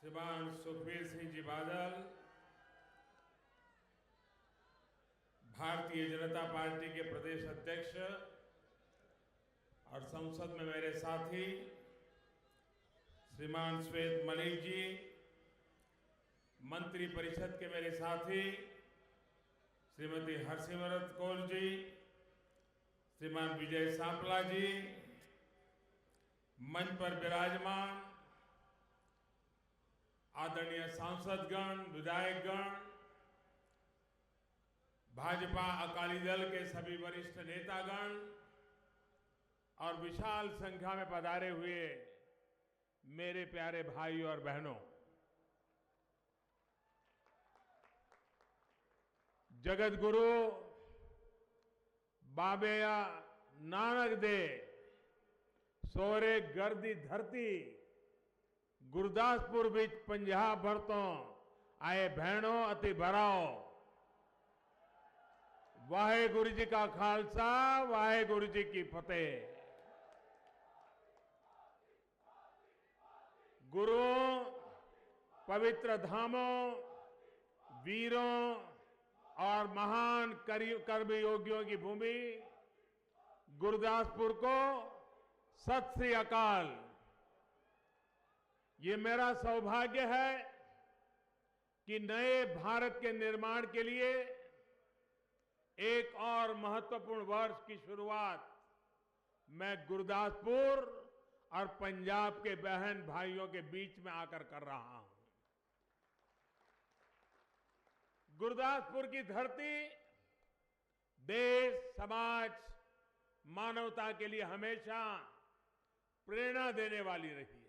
श्रीमान सुखबीर सिंह जी बादल, भारतीय जनता पार्टी के प्रदेश अध्यक्ष और संसद में मेरे साथी श्रीमान श्वेत मलिक जी, मंत्री परिषद के मेरे साथी श्रीमती हरसिमरत कौर जी, श्रीमान विजय सांपला जी, मंच पर विराजमान आदरणीय सांसदगण, विधायकगण, भाजपा अकाली दल के सभी वरिष्ठ नेतागण और विशाल संख्या में पधारे हुए मेरे प्यारे भाई और बहनों, जगत गुरु बाबेया नानक दे सोरे गर्दी धरती गुरदासपुर विच पंजाब भर तो आए बहनों अति भराओ। वाहेगुरु जी का खालसा, वाहेगुरु जी की फतेह। गुरुओं, पवित्र धामों, वीरों और महान कर्मयोगियों की भूमि गुरदासपुर को सत श्री अकाल। ये मेरा सौभाग्य है कि नए भारत के निर्माण के लिए एक और महत्वपूर्ण वर्ष की शुरुआत मैं गुरदासपुर और पंजाब के बहन भाइयों के बीच में आकर कर रहा हूं। गुरदासपुर की धरती देश, समाज, मानवता के लिए हमेशा प्रेरणा देने वाली रही है।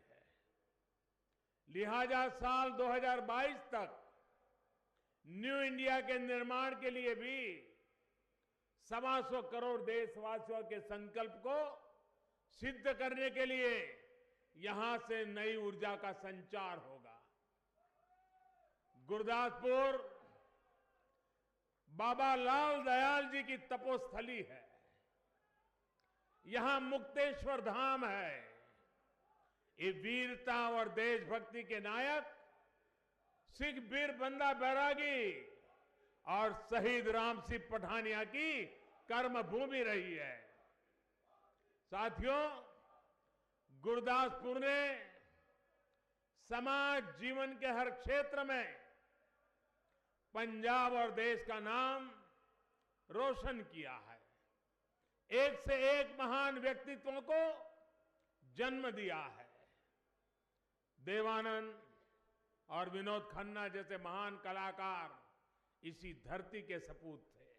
लिहाजा साल 2022 तक न्यू इंडिया के निर्माण के लिए भी 125 करोड़ देशवासियों के संकल्प को सिद्ध करने के लिए यहां से नई ऊर्जा का संचार होगा। गुरदासपुर बाबा लाल दयाल जी की तपोस्थली है। यहां मुक्तेश्वर धाम है। ये वीरता और देशभक्ति के नायक सिख वीर बंदा बैरागी और शहीद राम सिंह पठानिया की कर्म भूमि रही है। साथियों, गुरदासपुर ने समाज जीवन के हर क्षेत्र में पंजाब और देश का नाम रोशन किया है। एक से एक महान व्यक्तित्वों को जन्म दिया है। देवानंद और विनोद खन्ना जैसे महान कलाकार इसी धरती के सपूत थे।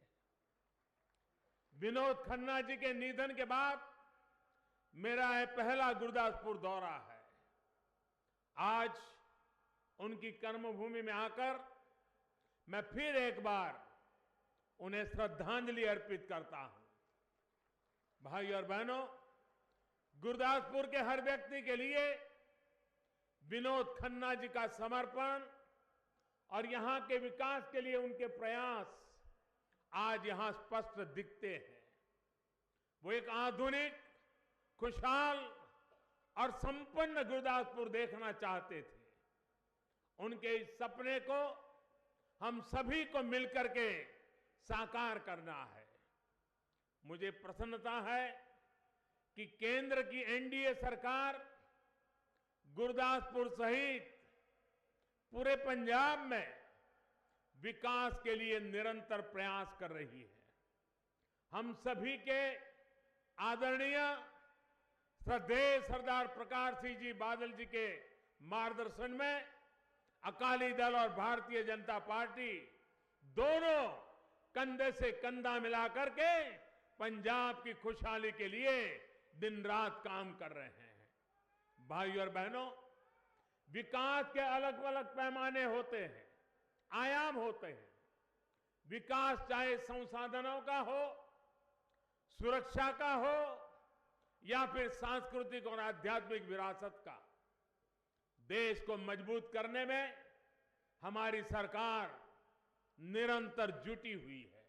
विनोद खन्ना जी के निधन के बाद मेरा यह पहला गुरदासपुर दौरा है। आज उनकी कर्मभूमि में आकर मैं फिर एक बार उन्हें श्रद्धांजलि अर्पित करता हूं। भाई और बहनों, गुरदासपुर के हर व्यक्ति के लिए विनोद खन्ना जी का समर्पण और यहां के विकास के लिए उनके प्रयास आज यहां स्पष्ट दिखते हैं। वो एक आधुनिक, खुशहाल और संपन्न गुरदासपुर देखना चाहते थे। उनके इस सपने को हम सभी को मिलकर के साकार करना है। मुझे प्रसन्नता है कि केंद्र की एनडीए सरकार गुरदासपुर सहित पूरे पंजाब में विकास के लिए निरंतर प्रयास कर रही है। हम सभी के आदरणीय श्रद्धेय सरदार प्रकाश सिंह जी बादल जी के मार्गदर्शन में अकाली दल और भारतीय जनता पार्टी दोनों कंधे से कंधा मिलाकर के पंजाब की खुशहाली के लिए दिन रात काम कर रहे हैं। भाई और बहनों, विकास के अलग अलग पैमाने होते हैं, आयाम होते हैं। विकास चाहे संसाधनों का हो, सुरक्षा का हो या फिर सांस्कृतिक और आध्यात्मिक विरासत का। देश को मजबूत करने में हमारी सरकार निरंतर जुटी हुई है।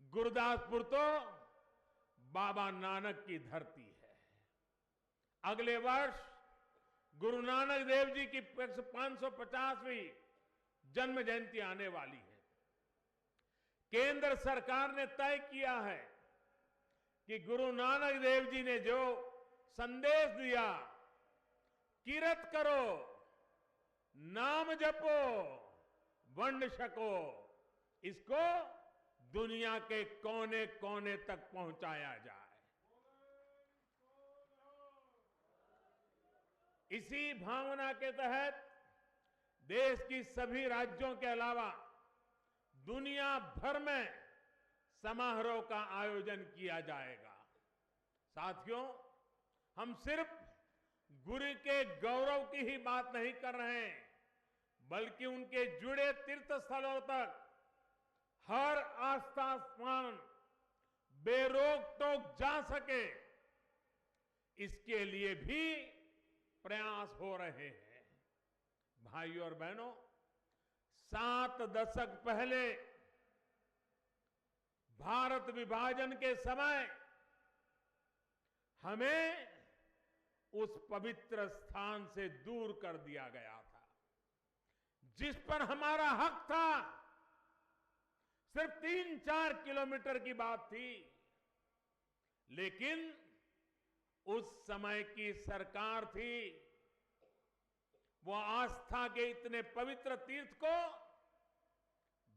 गुरदासपुर तो बाबा नानक की धरती है। अगले वर्ष गुरु नानक देव जी की 550वीं जन्म जयंती आने वाली है। केंद्र सरकार ने तय किया है कि गुरु नानक देव जी ने जो संदेश दिया, किरत करो, नाम जपो, वंड छको, इसको दुनिया के कोने कोने तक पहुंचाया जाए। इसी भावना के तहत देश की सभी राज्यों के अलावा दुनिया भर में समारोह का आयोजन किया जाएगा। साथियों, हम सिर्फ गुरु के गौरव की ही बात नहीं कर रहे हैं, बल्कि उनके जुड़े तीर्थ स्थलों तक हर आस्था स्थान बेरोक टोक जा सके, इसके लिए भी प्रयास हो रहे हैं। भाइयों और बहनों, 7 दशक पहले भारत विभाजन के समय हमें उस पवित्र स्थान से दूर कर दिया गया था, जिस पर हमारा हक था। सिर्फ 3-4 किलोमीटर की बात थी, लेकिन उस समय की सरकार थी, वो आस्था के इतने पवित्र तीर्थ को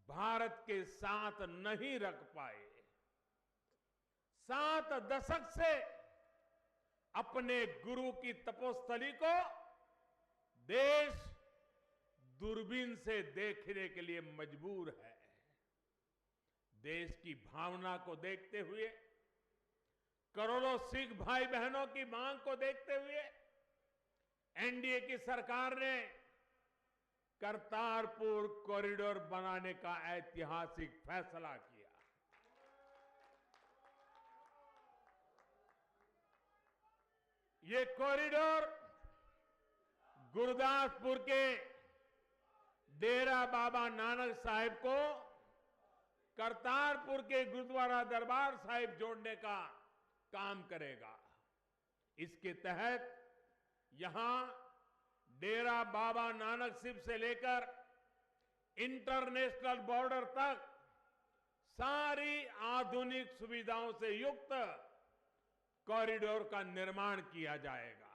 भारत के साथ नहीं रख पाए। 7 दशक से अपने गुरु की तपोस्थली को देश दूरबीन से देखने के लिए मजबूर है। देश की भावना को देखते हुए, करोड़ों सिख भाई बहनों की मांग को देखते हुए एनडीए की सरकार ने करतारपुर कॉरिडोर बनाने का ऐतिहासिक फैसला किया। ये कॉरिडोर गुरदासपुर के डेरा बाबा नानक साहिब को करतारपुर के गुरुद्वारा दरबार साहिब जोड़ने का काम करेगा। इसके तहत यहां डेरा बाबा नानक साहिब से लेकर इंटरनेशनल बॉर्डर तक सारी आधुनिक सुविधाओं से युक्त कॉरिडोर का निर्माण किया जाएगा।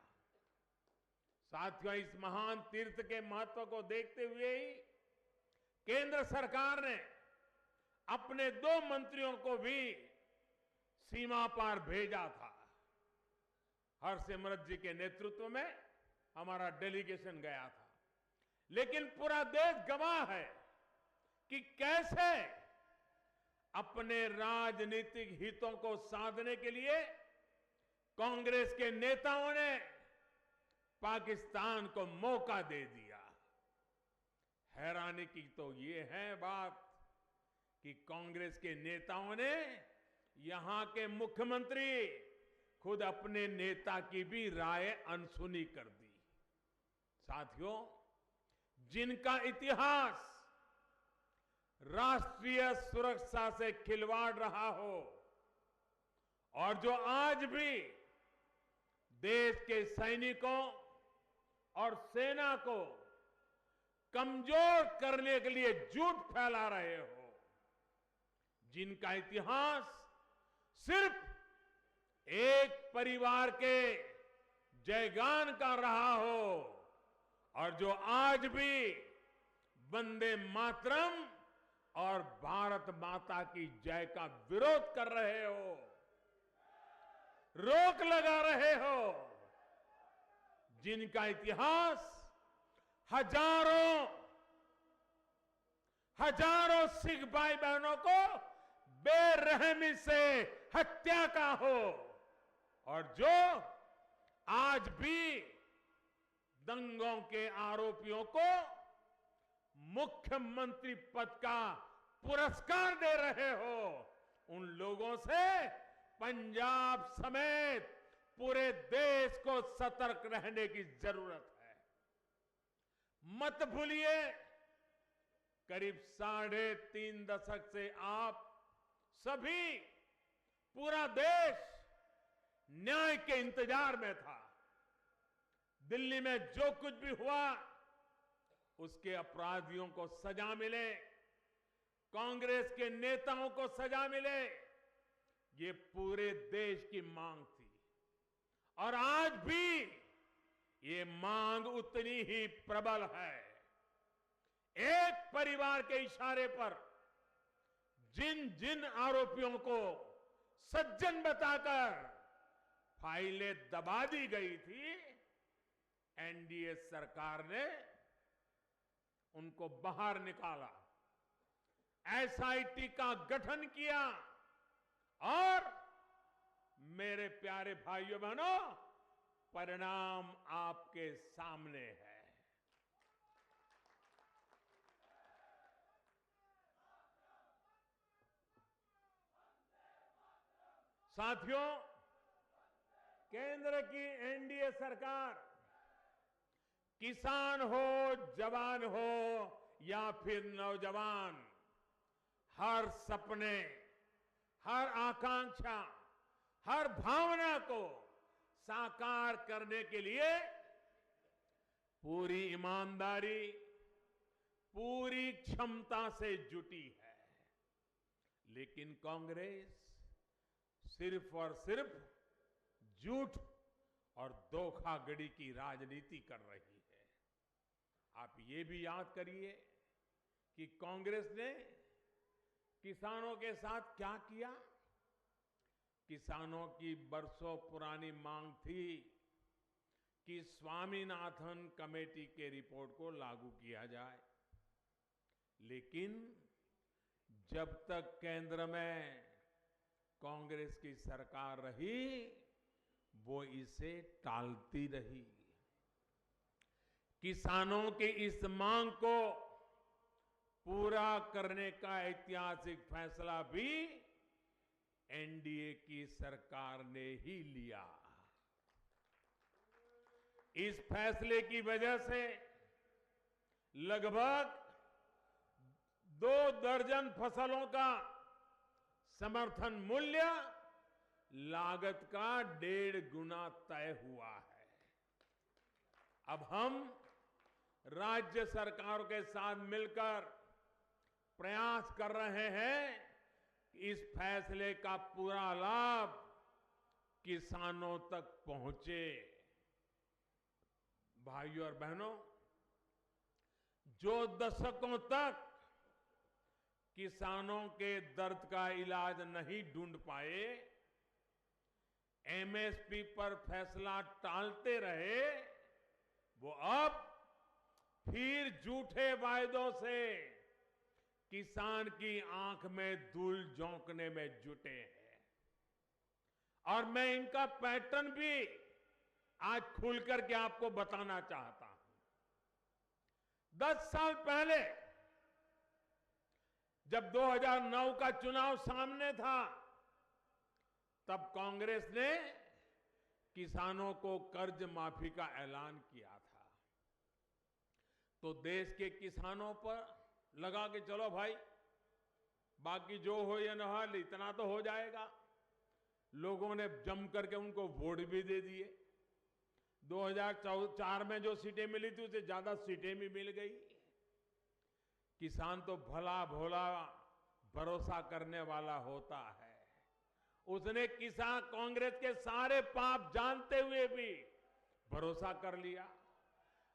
साथियों, इस महान तीर्थ के महत्व को देखते हुए ही केंद्र सरकार ने अपने 2 मंत्रियों को भी सीमा पार भेजा था। हरसिमरत जी के नेतृत्व में हमारा डेलीगेशन गया था, लेकिन पूरा देश गवाह है कि कैसे अपने राजनीतिक हितों को साधने के लिए कांग्रेस के नेताओं ने पाकिस्तान को मौका दे दिया। हैरानी की तो ये है बात कि कांग्रेस के नेताओं ने यहां के मुख्यमंत्री खुद अपने नेता की भी राय अनसुनी कर दी। साथियों, जिनका इतिहास राष्ट्रीय सुरक्षा से खिलवाड़ रहा हो और जो आज भी देश के सैनिकों और सेना को कमजोर करने के लिए झूठ फैला रहे हो, जिनका इतिहास सिर्फ एक परिवार के जयगान का रहा हो और जो आज भी वंदे मातरम और भारत माता की जय का विरोध कर रहे हो, रोक लगा रहे हो, जिनका इतिहास हजारों सिख भाई बहनों को बेरहमी से हत्या का हो और जो आज भी दंगों के आरोपियों को मुख्यमंत्री पद का पुरस्कार दे रहे हो, उन लोगों से पंजाब समेत पूरे देश को सतर्क रहने की जरूरत है। मत भूलिए, करीब 3.5 दशक से आप सभी, पूरा देश न्याय के इंतजार में था। दिल्ली में जो कुछ भी हुआ उसके अपराधियों को सजा मिले, कांग्रेस के नेताओं को सजा मिले, ये पूरे देश की मांग थी। और आज भी ये मांग उतनी ही प्रबल है। एक परिवार के इशारे पर जिन जिन आरोपियों को सज्जन बताकर फाइलें दबा दी गई थी, एनडीए सरकार ने उनको बाहर निकाला, एसआईटी का गठन किया और मेरे प्यारे भाइयों बहनों, परिणाम आपके सामने है। साथियों, केंद्र की एनडीए सरकार किसान हो, जवान हो या फिर नौजवान, हर सपने, हर आकांक्षा, हर भावना को साकार करने के लिए पूरी ईमानदारी, पूरी क्षमता से जुटी है। लेकिन कांग्रेस सिर्फ और सिर्फ झूठ और धोखाधड़ी की राजनीति कर रही है। आप ये भी याद करिए कि कांग्रेस ने किसानों के साथ क्या किया। किसानों की बरसों पुरानी मांग थी कि स्वामीनाथन कमेटी के रिपोर्ट को लागू किया जाए, लेकिन जब तक केंद्र में कांग्रेस की सरकार रही, वो इसे टालती रही। किसानों की इस मांग को पूरा करने का ऐतिहासिक फैसला भी एनडीए की सरकार ने ही लिया। इस फैसले की वजह से लगभग 2 दर्जन फसलों का समर्थन मूल्य लागत का 1.5 गुना तय हुआ है। अब हम राज्य सरकारों के साथ मिलकर प्रयास कर रहे हैं कि इस फैसले का पूरा लाभ किसानों तक पहुंचे। भाइयों और बहनों, जो दशकों तक किसानों के दर्द का इलाज नहीं ढूंढ पाए, एमएसपी पर फैसला टालते रहे, वो अब फिर झूठे वायदों से किसान की आंख में धूल झोंकने में जुटे हैं। और मैं इनका पैटर्न भी आज खुल करके आपको बताना चाहता हूं। 10 साल पहले जब 2009 का चुनाव सामने था, तब कांग्रेस ने किसानों को कर्ज माफी का ऐलान किया था। तो देश के किसानों पर लगा कि चलो भाई, बाकी जो हो या न हो, इतना तो हो जाएगा। लोगों ने जम करके उनको वोट भी दे दिए। 2004 में जो सीटें मिली थी उससे ज्यादा सीटें भी मिल गई। किसान तो भला भोला भरोसा करने वाला होता है। उसने किसान कांग्रेस के सारे पाप जानते हुए भी भरोसा कर लिया,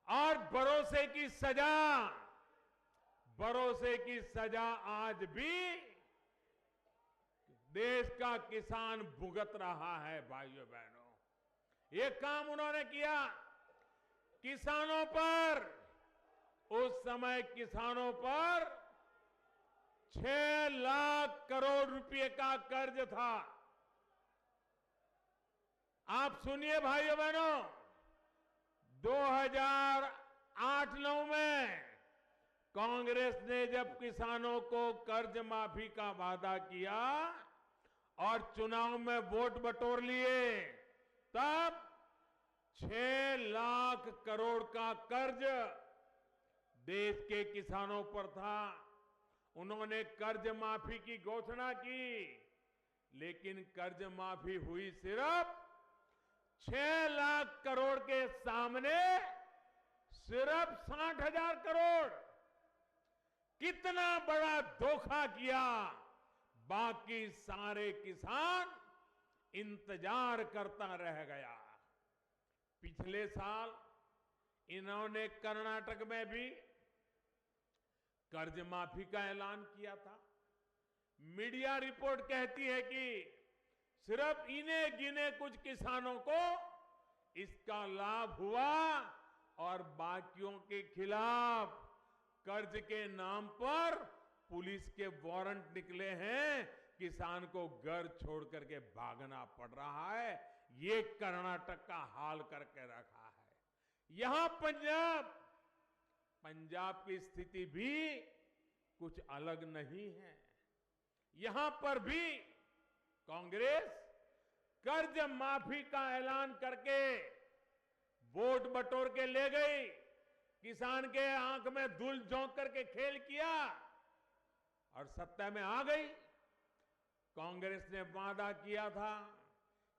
और भरोसे की सजा आज भी देश का किसान भुगत रहा है। भाइयों बहनों, ये काम उन्होंने किया किसानों पर। उस समय किसानों पर 6 लाख करोड़ रुपए का कर्ज था। आप सुनिए भाइयों बहनों, 2008-9 में कांग्रेस ने जब किसानों को कर्ज माफी का वादा किया और चुनाव में वोट बटोर लिए, तब 6 लाख करोड़ का कर्ज देश के किसानों पर था। उन्होंने कर्ज माफी की घोषणा की, लेकिन कर्ज माफी हुई सिर्फ 6 लाख करोड़ के सामने सिर्फ 60,000 करोड़। कितना बड़ा धोखा किया। बाकी सारे किसान इंतजार करता रह गया। पिछले साल इन्होंने कर्नाटक में भी कर्ज माफी का ऐलान किया था। मीडिया रिपोर्ट कहती है कि सिर्फ इन्हें गिने कुछ किसानों को इसका लाभ हुआ और बाकियों के खिलाफ कर्ज के नाम पर पुलिस के वारंट निकले हैं। किसान को घर छोड़ करके भागना पड़ रहा है। ये कर्नाटक का हाल करके रखा है। यहां पंजाब की स्थिति भी कुछ अलग नहीं है। यहां पर भी कांग्रेस कर्ज माफी का ऐलान करके वोट बटोर के ले गई। किसान के आंख में धूल झोंक करके खेल किया और सत्ता में आ गई। कांग्रेस ने वादा किया था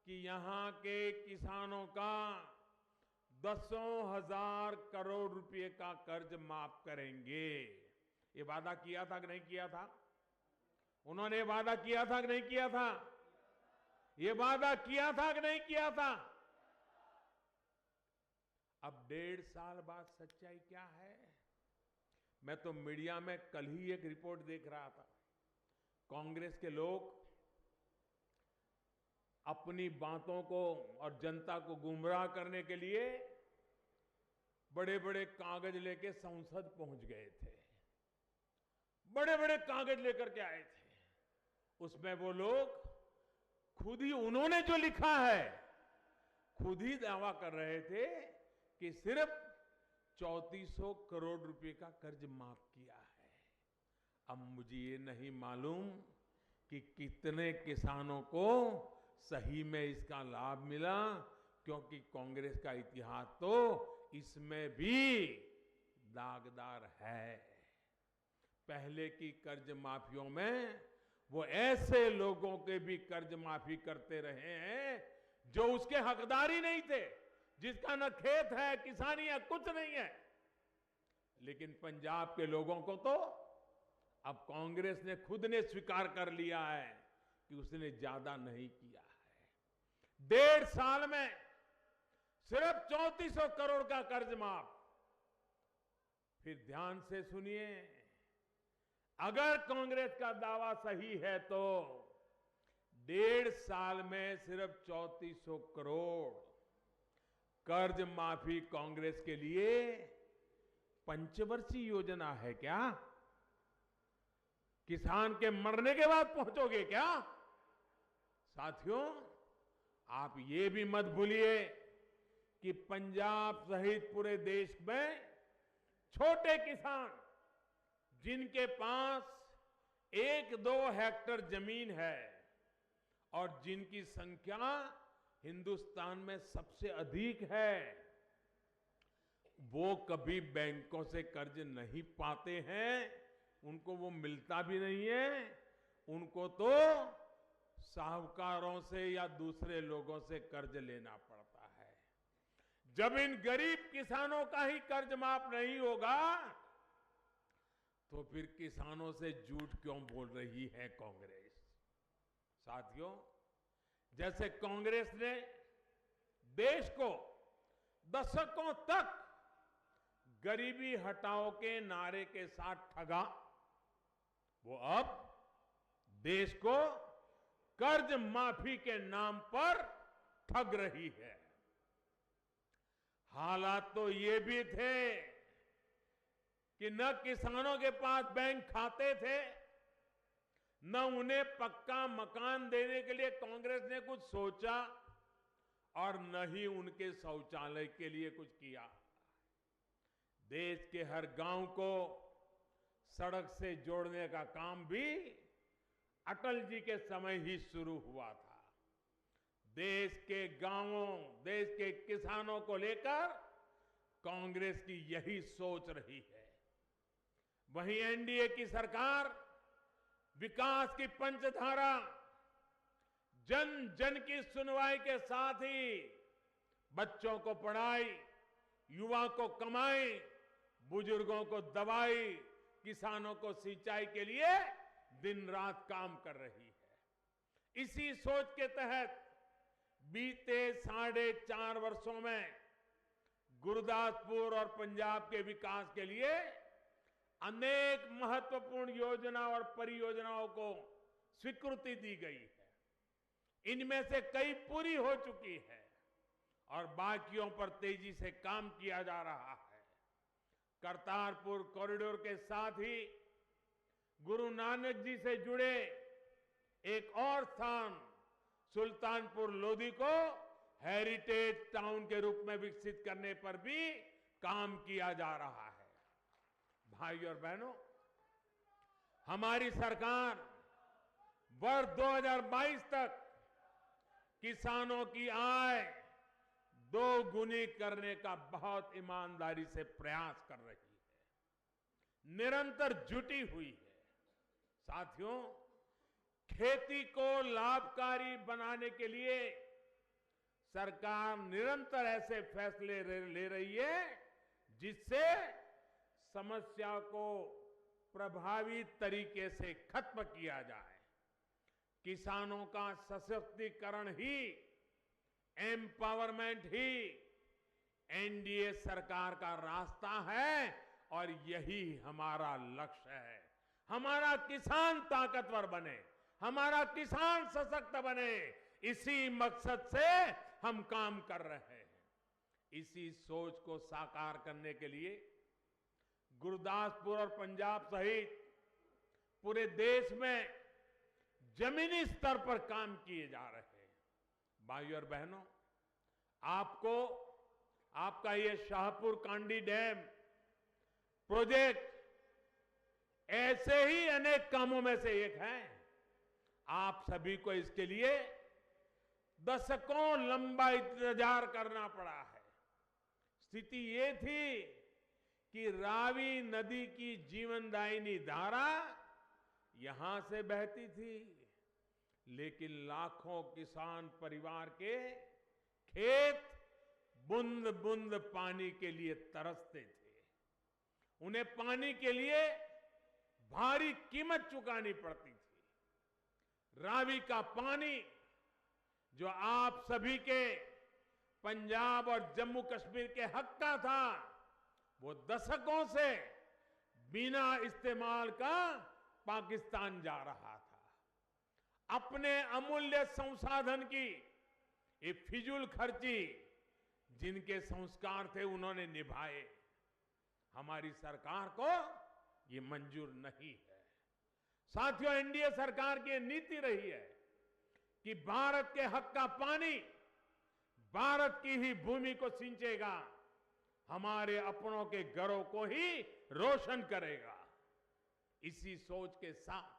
कि यहां के किसानों का 10,000 करोड़ रुपए का कर्ज माफ करेंगे। ये वादा किया था कि नहीं किया था? उन्होंने वादा किया था कि नहीं किया था? ये वादा किया था कि नहीं किया था? अब 1.5 साल बाद सच्चाई क्या है? मैं तो मीडिया में कल ही एक रिपोर्ट देख रहा था। कांग्रेस के लोग अपनी बातों को और जनता को गुमराह करने के लिए बड़े बड़े कागज लेके संसद पहुंच गए थे। बड़े बड़े कागज लेकर के आए थे। उसमें वो लोग खुद ही उन्होंने जो लिखा है खुद ही दावा कर रहे थे कि सिर्फ 3400 करोड़ रुपए का कर्ज माफ किया है। अब मुझे ये नहीं मालूम कि कितने किसानों को सही में इसका लाभ मिला, क्योंकि कांग्रेस का इतिहास तो इसमें भी दागदार है। पहले की कर्ज माफियों में वो ऐसे लोगों के भी कर्ज माफी करते रहे हैं जो उसके हकदार ही नहीं थे, जिसका न खेत है, किसानी है, कुछ नहीं है। लेकिन पंजाब के लोगों को तो अब कांग्रेस ने खुद ने स्वीकार कर लिया है कि उसने ज्यादा नहीं किया है। 1.5 साल में सिर्फ 3400 करोड़ का कर्ज माफ। फिर ध्यान से सुनिए, अगर कांग्रेस का दावा सही है तो 1.5 साल में सिर्फ 3400 करोड़ कर्ज माफी कांग्रेस के लिए पंचवर्षीय योजना है क्या? किसान के मरने के बाद पहुंचोगे क्या? साथियों, आप ये भी मत भूलिए कि पंजाब सहित पूरे देश में छोटे किसान जिनके पास 1-2 हेक्टेयर जमीन है और जिनकी संख्या हिंदुस्तान में सबसे अधिक है, वो कभी बैंकों से कर्ज नहीं पाते हैं। उनको वो मिलता भी नहीं है। उनको तो साहूकारों से या दूसरे लोगों से कर्ज लेना पड़ता है। जब इन गरीब किसानों का ही कर्ज माफ नहीं होगा तो फिर किसानों से झूठ क्यों बोल रही है कांग्रेस? साथियों, जैसे कांग्रेस ने देश को दशकों तक गरीबी हटाओ के नारे के साथ ठगा, वो अब देश को कर्ज माफी के नाम पर ठग रही है। हालात तो ये भी थे कि न किसानों के पास बैंक खाते थे, न उन्हें पक्का मकान देने के लिए कांग्रेस ने कुछ सोचा और न ही उनके शौचालय के लिए कुछ किया। देश के हर गांव को सड़क से जोड़ने का काम भी अटल जी के समय ही शुरू हुआ था। देश के गांवों, देश के किसानों को लेकर कांग्रेस की यही सोच रही है। वहीं एनडीए की सरकार विकास की पंचधारा, जन जन की सुनवाई के साथ ही बच्चों को पढ़ाई, युवा को कमाई, बुजुर्गों को दवाई, किसानों को सिंचाई के लिए दिन रात काम कर रही है। इसी सोच के तहत बीते 4.5 वर्षों में गुरदासपुर और पंजाब के विकास के लिए अनेक महत्वपूर्ण योजना और परियोजनाओं को स्वीकृति दी गई है। इनमें से कई पूरी हो चुकी है और बाकियों पर तेजी से काम किया जा रहा है। करतारपुर कॉरिडोर के साथ ही गुरु नानक जी से जुड़े एक और स्थान सुल्तानपुर लोधी को हेरिटेज टाउन के रूप में विकसित करने पर भी काम किया जा रहा है। भाई और बहनों, हमारी सरकार वर्ष 2022 तक किसानों की आय 2 गुनी करने का बहुत ईमानदारी से प्रयास कर रही है, निरंतर जुटी हुई है। साथियों, खेती को लाभकारी बनाने के लिए सरकार निरंतर ऐसे फैसले ले रही है जिससे समस्या को प्रभावी तरीके से खत्म किया जाए। किसानों का सशक्तिकरण ही, एम्पावरमेंट ही एनडीए सरकार का रास्ता है और यही हमारा लक्ष्य है। हमारा किसान ताकतवर बने, हमारा किसान सशक्त बने, इसी मकसद से हम काम कर रहे हैं। इसी सोच को साकार करने के लिए गुरदासपुर और पंजाब सहित पूरे देश में जमीनी स्तर पर काम किए जा रहे हैं। भाइयों और बहनों, आपको आपका ये शाहपुर कांडी डैम प्रोजेक्ट ऐसे ही अनेक कामों में से एक है। आप सभी को इसके लिए दशकों लंबा इंतजार करना पड़ा है। स्थिति ये थी कि रावी नदी की जीवनदायिनी धारा यहां से बहती थी, लेकिन लाखों किसान परिवार के खेत बूंद बूंद पानी के लिए तरसते थे। उन्हें पानी के लिए भारी कीमत चुकानी पड़ती थी। रावी का पानी जो आप सभी के पंजाब और जम्मू कश्मीर के हक का था, वो दशकों से बिना इस्तेमाल का पाकिस्तान जा रहा था। अपने अमूल्य संसाधन की ये फिजूल खर्ची जिनके संस्कार थे उन्होंने निभाए। हमारी सरकार को ये मंजूर नहीं है। साथियों, एनडीए सरकार की नीति रही है कि भारत के हक का पानी भारत की ही भूमि को सिंचेगा, हमारे अपनों के घरों को ही रोशन करेगा। इसी सोच के साथ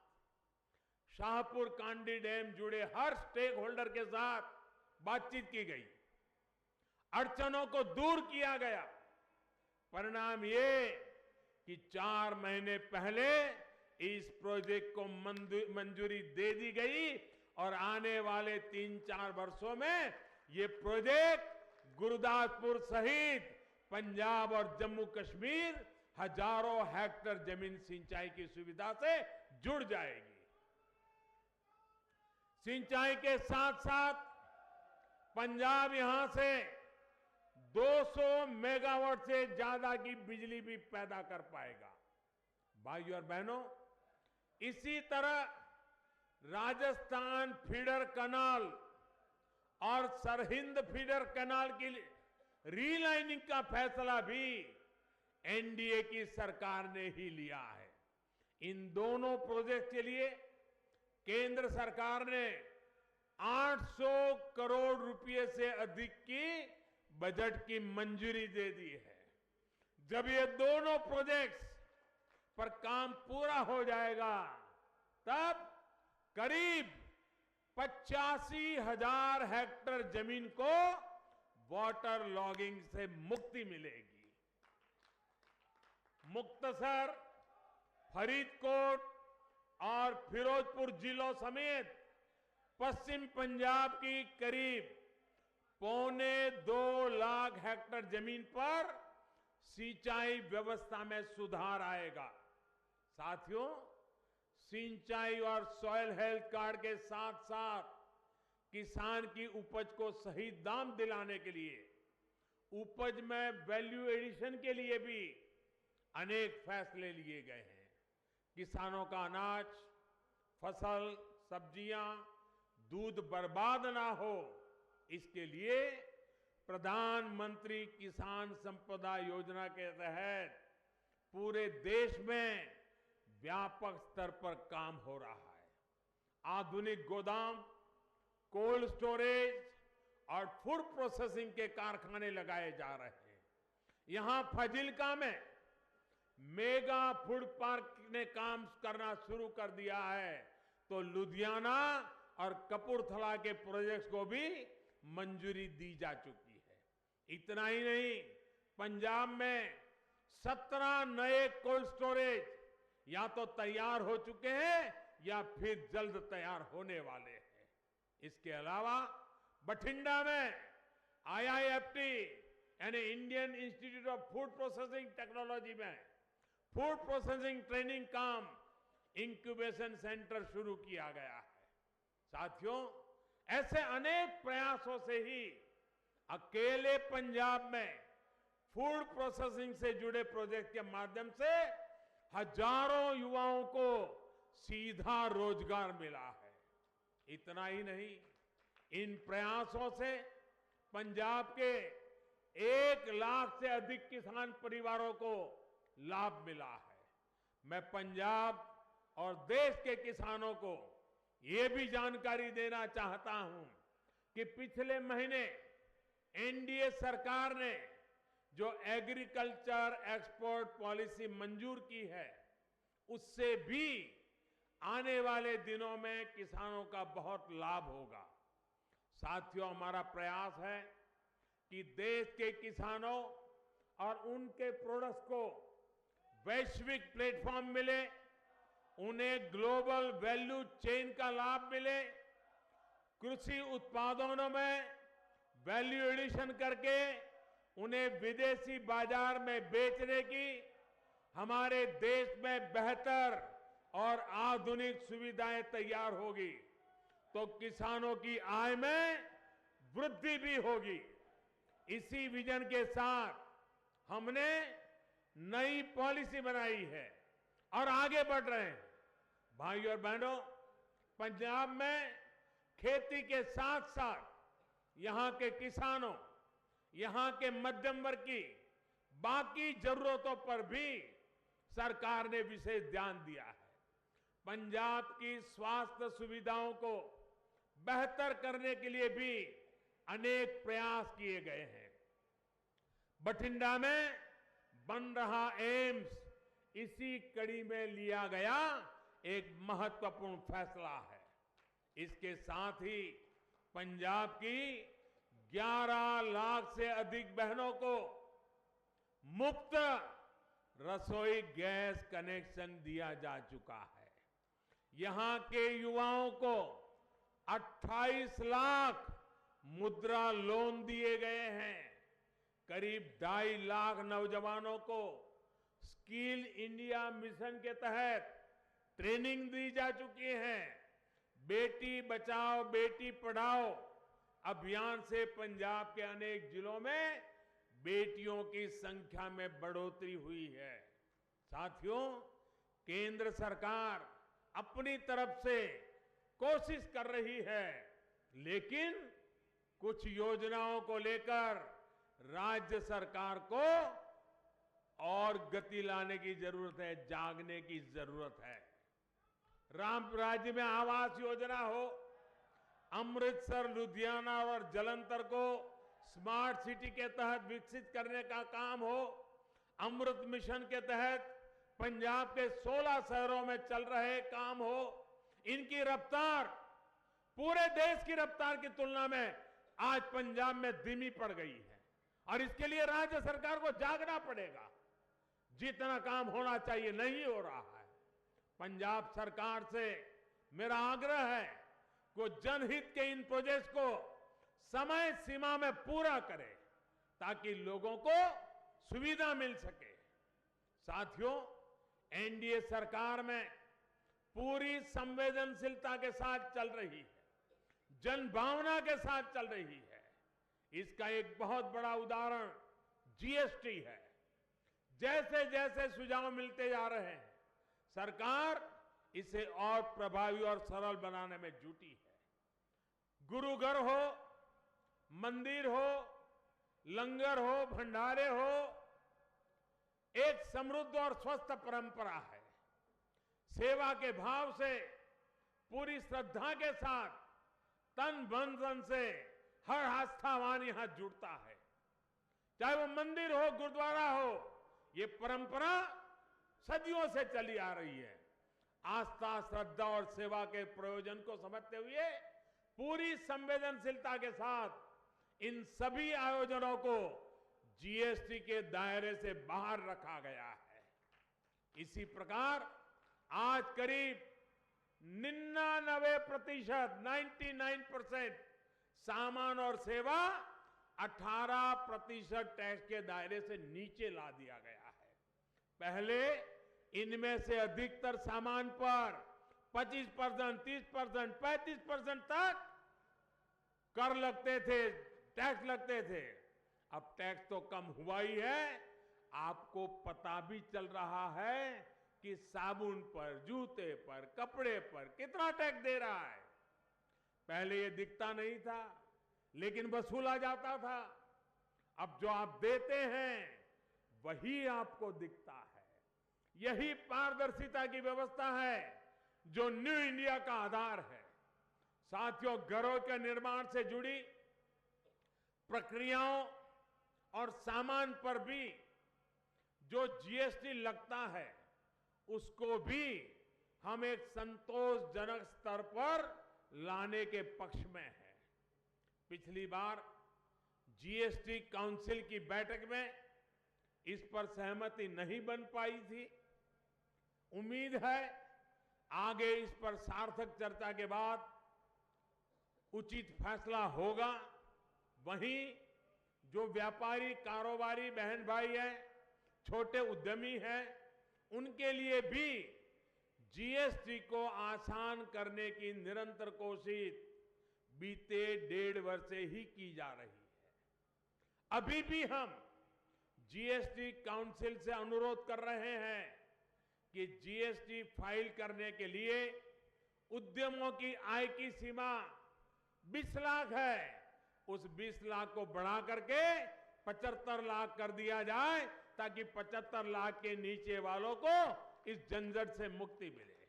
शाहपुर कांडी डैम जुड़े हर स्टेक होल्डर के साथ बातचीत की गई, अड़चनों को दूर किया गया। परिणाम ये कि 4 महीने पहले इस प्रोजेक्ट को मंजूरी दे दी गई और आने वाले 3-4 वर्षों में ये प्रोजेक्ट गुरदासपुर सहित पंजाब और जम्मू कश्मीर हजारों हेक्टेयर जमीन सिंचाई की सुविधा से जुड़ जाएगी। सिंचाई के साथ साथ पंजाब यहां से 200 मेगावाट से ज्यादा की बिजली भी पैदा कर पाएगा। भाइयों और बहनों, इसी तरह राजस्थान फीडर कनाल और सरहिंद फीडर कनाल की रीलाइनिंग का फैसला भी एनडीए की सरकार ने ही लिया है। इन दोनों प्रोजेक्ट के लिए केंद्र सरकार ने 800 करोड़ रुपए से अधिक की बजट की मंजूरी दे दी है। जब ये दोनों प्रोजेक्ट्स पर काम पूरा हो जाएगा, तब करीब 85,000 हेक्टेयर जमीन को वाटर लॉगिंग से मुक्ति मिलेगी। मुक्तसर, फरीदकोट और फिरोजपुर जिलों समेत पश्चिम पंजाब की करीब 2.25 लाख हेक्टेयर जमीन पर सिंचाई व्यवस्था में सुधार आएगा। साथियों, सिंचाई और सॉइल हेल्थ कार्ड के साथ साथ किसान की उपज को सही दाम दिलाने के लिए, उपज में वैल्यू एडिशन के लिए भी अनेक फैसले लिए गए हैं। किसानों का अनाज, फसल, सब्जियां, दूध बर्बाद ना हो, इसके लिए प्रधानमंत्री किसान संपदा योजना के तहत पूरे देश में व्यापक स्तर पर काम हो रहा है। आधुनिक गोदाम, कोल्ड स्टोरेज और फूड प्रोसेसिंग के कारखाने लगाए जा रहे हैं। यहां फाजिल्का में मेगा फूड पार्क ने काम करना शुरू कर दिया है, तो लुधियाना और कपूरथला के प्रोजेक्ट्स को भी मंजूरी दी जा चुकी है। इतना ही नहीं, पंजाब में 17 नए कोल्ड स्टोरेज या तो तैयार हो चुके हैं या फिर जल्द तैयार होने वाले हैं। इसके अलावा बठिंडा में IIFT यानी Indian institute of food processing technology में फूड प्रोसेसिंग ट्रेनिंग काम इंक्यूबेशन सेंटर शुरू किया गया है। साथियों, ऐसे अनेक प्रयासों से ही अकेले पंजाब में फूड प्रोसेसिंग से जुड़े प्रोजेक्ट के माध्यम से हजारों युवाओं को सीधा रोजगार मिला है। इतना ही नहीं, इन प्रयासों से पंजाब के 1 लाख से अधिक किसान परिवारों को लाभ मिला है। मैं पंजाब और देश के किसानों को ये भी जानकारी देना चाहता हूं कि पिछले महीने एनडीए सरकार ने जो एग्रीकल्चर एक्सपोर्ट पॉलिसी मंजूर की है, उससे भी आने वाले दिनों में किसानों का बहुत लाभ होगा। साथियों, हमारा प्रयास है कि देश के किसानों और उनके प्रोडक्ट्स को वैश्विक प्लेटफॉर्म मिले, उन्हें ग्लोबल वैल्यू चेन का लाभ मिले, कृषि उत्पादनों में वैल्यू एडिशन करके उन्हें विदेशी बाजार में बेचने की हमारे देश में बेहतर और आधुनिक सुविधाएं तैयार होगी, तो किसानों की आय में वृद्धि भी होगी। इसी विजन के साथ हमने नई पॉलिसी बनाई है और आगे बढ़ रहे हैं। भाइयों और बहनों, पंजाब में खेती के साथ साथ यहां के किसानों, यहां के मध्यम वर्ग की बाकी जरूरतों पर भी सरकार ने विशेष ध्यान दिया है। पंजाब की स्वास्थ्य सुविधाओं को बेहतर करने के लिए भी अनेक प्रयास किए गए हैं। बठिंडा में बन रहा एम्स इसी कड़ी में लिया गया एक महत्वपूर्ण फैसला है। इसके साथ ही पंजाब की 11 लाख से अधिक बहनों को मुफ्त रसोई गैस कनेक्शन दिया जा चुका है। यहां के युवाओं को 28 लाख मुद्रा लोन दिए गए हैं। करीब 2.5 लाख नौजवानों को स्किल इंडिया मिशन के तहत ट्रेनिंग दी जा चुकी है। बेटी बचाओ बेटी पढ़ाओ अभियान से पंजाब के अनेक जिलों में बेटियों की संख्या में बढ़ोतरी हुई है। साथियों, केंद्र सरकार अपनी तरफ से कोशिश कर रही है, लेकिन कुछ योजनाओं को लेकर राज्य सरकार को और गति लाने की जरूरत है, जागने की जरूरत है। राज्य में आवास योजना हो, अमृतसर, लुधियाना और जालंधर को स्मार्ट सिटी के तहत विकसित करने का काम हो, अमृत मिशन के तहत पंजाब के 16 शहरों में चल रहे काम हो, इनकी रफ्तार पूरे देश की रफ्तार की तुलना में आज पंजाब में धीमी पड़ गई है और इसके लिए राज्य सरकार को जागना पड़ेगा। जितना काम होना चाहिए नहीं हो रहा है। पंजाब सरकार से मेरा आग्रह है कि जनहित के इन प्रोजेक्ट्स को समय सीमा में पूरा करें ताकि लोगों को सुविधा मिल सके। साथियों, एनडीए सरकार में पूरी संवेदनशीलता के साथ चल रही है, जनभावना के साथ चल रही है। इसका एक बहुत बड़ा उदाहरण जीएसटी है। जैसे जैसे सुझाव मिलते जा रहे हैं, सरकार इसे और प्रभावी और सरल बनाने में जुटी है। गुरु घर हो, मंदिर हो, लंगर हो, भंडारे हो, एक समृद्ध और स्वस्थ परंपरा है। सेवा के भाव से, पूरी श्रद्धा के साथ, तन मन धन से हर आस्थावान यहां जुड़ता है। चाहे वो मंदिर हो, गुरुद्वारा हो, ये परंपरा सदियों से चली आ रही है। आस्था, श्रद्धा और सेवा के प्रयोजन को समझते हुए पूरी संवेदनशीलता के साथ इन सभी आयोजनों को जीएसटी के दायरे से बाहर रखा गया है। इसी प्रकार आज करीब 99% सामान और सेवा 18% टैक्स के दायरे से नीचे ला दिया गया है। पहले इनमें से अधिकतर सामान पर 25%, 30%, 35% तक कर लगते थे, टैक्स लगते थे। अब टैक्स तो कम हुआ ही है। आपको पता भी चल रहा है कि साबुन पर, जूते पर, कपड़े पर कितना टैक्स दे रहा है। पहले ये दिखता नहीं था, लेकिन वसूला जाता था। अब जो आप देते हैं वही आपको दिखता है। यही पारदर्शिता की व्यवस्था है जो न्यू इंडिया का आधार है। साथियों, घरों के निर्माण से जुड़ी प्रक्रियाओं और सामान पर भी जो जीएसटी लगता है, उसको भी हम एक संतोषजनक स्तर पर लाने के पक्ष में हैं। पिछली बार जीएसटी काउंसिल की बैठक में इस पर सहमति नहीं बन पाई थी। उम्मीद है आगे इस पर सार्थक चर्चा के बाद उचित फैसला होगा। वहीं जो व्यापारी, कारोबारी बहन भाई हैं, छोटे उद्यमी हैं, उनके लिए भी जीएसटी को आसान करने की निरंतर कोशिश बीते 1.5 वर्ष से ही की जा रही है। अभी भी हम जीएसटी काउंसिल से अनुरोध कर रहे हैं कि जीएसटी फाइल करने के लिए उद्यमों की आय की सीमा 20 लाख है। उस 20 लाख को बढ़ा करके 75 लाख कर दिया जाए ताकि 75 लाख के नीचे वालों को इस झंझट से मुक्ति मिले।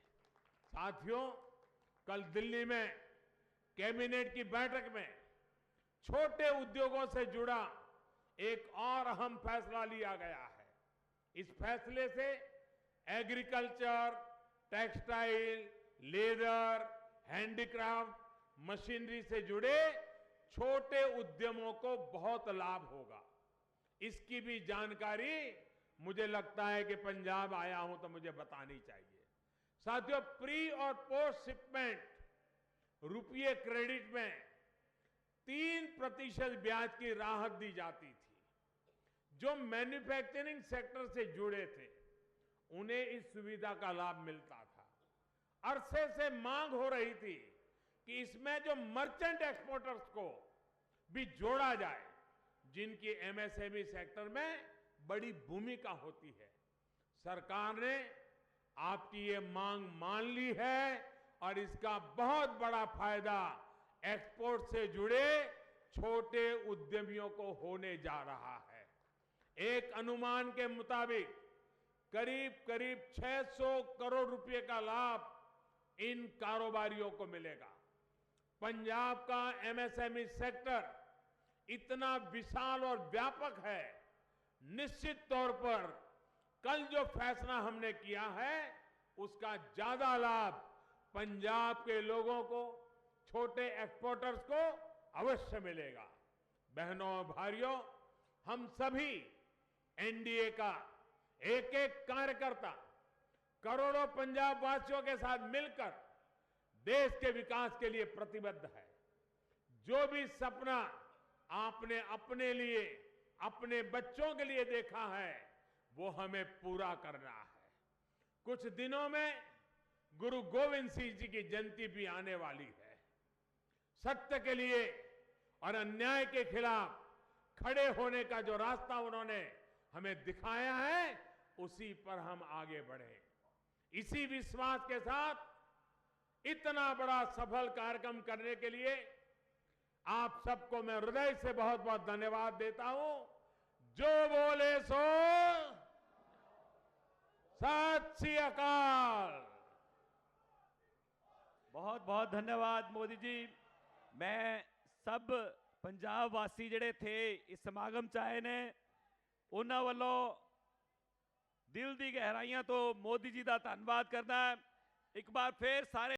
साथियों, कल दिल्ली में कैबिनेट की बैठक में छोटे उद्योगों से जुड़ा एक और अहम फैसला लिया गया है। इस फैसले से agriculture, textile, leather, handicraft, machinery से जुड़े छोटे उद्यमों को बहुत लाभ होगा। इसकी भी जानकारी मुझे लगता है कि पंजाब आया हूं तो मुझे बतानी चाहिए। साथियों, प्री और पोस्ट शिपमेंट रुपये क्रेडिट में 3% ब्याज की राहत दी जाती थी। जो मैन्युफैक्चरिंग सेक्टर से जुड़े थे उन्हें इस सुविधा का लाभ मिलता था। अरसे से मांग हो रही थी कि इसमें जो मर्चेंट एक्सपोर्टर्स को भी जोड़ा जाए, जिनकी एमएसएमई सेक्टर में बड़ी भूमिका होती है। सरकार ने आपकी ये मांग मान ली है और इसका बहुत बड़ा फायदा एक्सपोर्ट से जुड़े छोटे उद्यमियों को होने जा रहा है। एक अनुमान के मुताबिक करीब 600 करोड़ रुपए का लाभ इन कारोबारियों को मिलेगा। पंजाब का एमएसएमई सेक्टर इतना विशाल और व्यापक है, निश्चित तौर पर कल जो फैसला हमने किया है उसका ज्यादा लाभ पंजाब के लोगों को, छोटे एक्सपोर्टर्स को अवश्य मिलेगा। बहनों और भाइयों, हम सभी एनडीए का एक एक कार्यकर्ता करोड़ों पंजाब वासियों के साथ मिलकर देश के विकास के लिए प्रतिबद्ध है। जो भी सपना आपने अपने लिए, अपने बच्चों के लिए देखा है, वो हमें पूरा करना है। कुछ दिनों में गुरु गोविंद सिंह जी की जयंती भी आने वाली है। सत्य के लिए और अन्याय के खिलाफ खड़े होने का जो रास्ता उन्होंने हमें दिखाया है, उसी पर हम आगे बढ़े। इसी विश्वास के साथ इतना बड़ा सफल कार्यक्रम करने के लिए आप सबको मैं हृदय से बहुत बहुत धन्यवाद देता हूं। जो बोले सो सत श्री अकाल। बहुत बहुत धन्यवाद मोदी जी। मैं सब पंजाब वासी ਜਿਹੜੇ थे इस समागम ਚ ਆਏ ਨੇ ਉਹਨਾਂ ਵੱਲੋਂ ਦਿਲ ਦੀ ਗਹਿਰਾਈਆਂ ਤੋਂ ਮੋਦੀ ਜੀ ਦਾ ਧੰਨਵਾਦ ਕਰਦਾ। ਇੱਕ ਵਾਰ ਫੇਰ ਸਾਰੇ